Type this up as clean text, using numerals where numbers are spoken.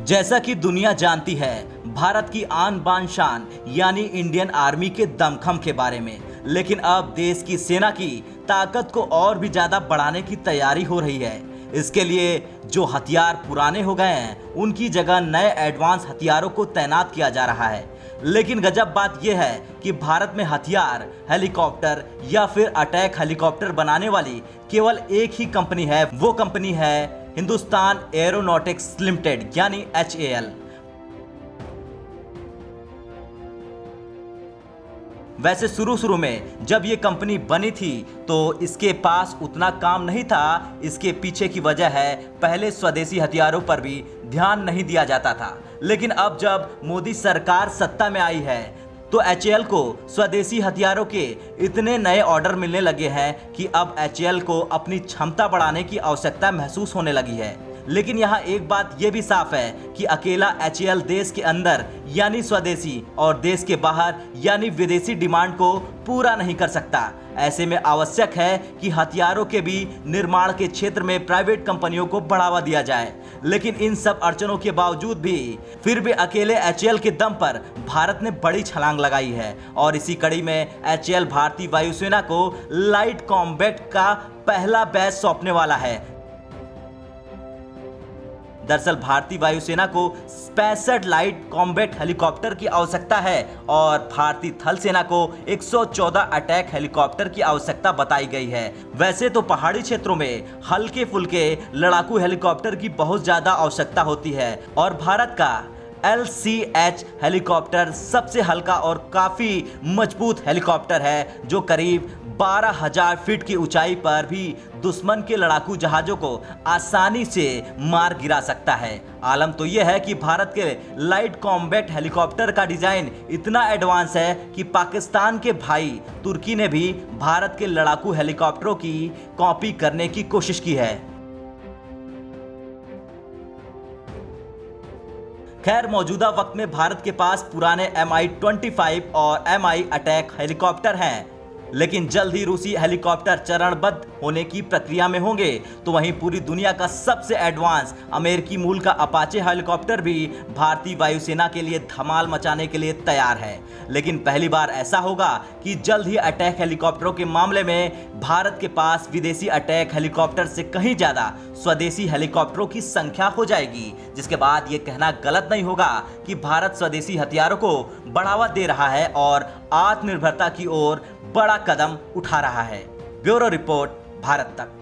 जैसा कि दुनिया जानती है भारत की आन बान शान यानी इंडियन आर्मी के दमखम के बारे में, लेकिन अब देश की सेना की ताकत को और भी ज्यादा बढ़ाने की तैयारी हो रही है। इसके लिए जो हथियार पुराने हो गए हैं उनकी जगह नए एडवांस हथियारों को तैनात किया जा रहा है। लेकिन गजब बात यह है कि भारत में हथियार, हेलीकॉप्टर या फिर अटैक हेलीकॉप्टर बनाने वाली केवल एक ही कंपनी है। वो कंपनी है हिंदुस्तान एरोनॉटिक्स लिमिटेड यानी HAL। वैसे शुरू में जब ये कंपनी बनी थी तो इसके पास उतना काम नहीं था। इसके पीछे की वजह है पहले स्वदेशी हथियारों पर भी ध्यान नहीं दिया जाता था, लेकिन अब जब मोदी सरकार सत्ता में आई है तो HAL को स्वदेशी हथियारों के इतने नए ऑर्डर मिलने लगे हैं कि अब HAL को अपनी क्षमता बढ़ाने की आवश्यकता महसूस होने लगी है। लेकिन यहाँ एक बात यह भी साफ है कि अकेला HAL देश के अंदर यानी स्वदेशी और देश के बाहर यानी विदेशी डिमांड को पूरा नहीं कर सकता। ऐसे में आवश्यक है कि हथियारों के भी निर्माण के क्षेत्र में प्राइवेट कंपनियों को बढ़ावा दिया जाए। लेकिन इन सब अड़चनों के बावजूद भी फिर भी अकेले HAL के दम पर भारत ने बड़ी छलांग लगाई है और इसी कड़ी में HAL भारतीय वायुसेना को लाइट कॉम्बैट का पहला बैच सौंपने वाला है। दरअसल भारतीय वायुसेना को 65 लाइट कॉम्बैट हेलीकॉप्टर की आवश्यकता है और भारतीय थल सेना को 114 अटैक हेलीकॉप्टर की आवश्यकता बताई गई है। वैसे तो पहाड़ी क्षेत्रों में हल्के फुल्के लड़ाकू हेलीकॉप्टर की बहुत ज्यादा आवश्यकता होती है और भारत का LCH हेलीकॉप्टर सबसे हल्का और काफी मजबूत हेलीकॉप्टर है जो करीब 12,000 फीट की ऊंचाई पर भी दुश्मन के लड़ाकू जहाजों को आसानी से मार गिरा सकता है। आलम तो यह है कि भारत के लाइट कॉम्बैट हेलीकॉप्टर का डिजाइन इतना एडवांस है कि पाकिस्तान के भाई तुर्की ने भी भारत के लड़ाकू हेलीकॉप्टरों की कॉपी करने की कोशिश की है। खैर, मौजूदा वक्त में भारत के पास पुराने Mi-25 और Mi अटैक हेलीकॉप्टर हैं, लेकिन जल्द ही रूसी हेलीकॉप्टर चरणबद्ध होने की प्रक्रिया में होंगे। तो वहीं पूरी दुनिया का सबसे एडवांस अमेरिकी मूल का अपाचे हेलीकॉप्टर भी भारतीय वायुसेना के लिए धमाल मचाने के लिए तैयार है। लेकिन पहली बार ऐसा होगा कि जल्द ही अटैक हेलीकॉप्टरों के मामले में भारत के पास विदेशी अटैक हेलीकॉप्टर से कहीं ज्यादा स्वदेशी हेलीकॉप्टरों की संख्या हो जाएगी, जिसके बाद ये कहना गलत नहीं होगा कि भारत स्वदेशी हथियारों को बढ़ावा दे रहा है और आत्मनिर्भरता की ओर बड़ा कदम उठा रहा है। ब्यूरो रिपोर्ट, भारत तक।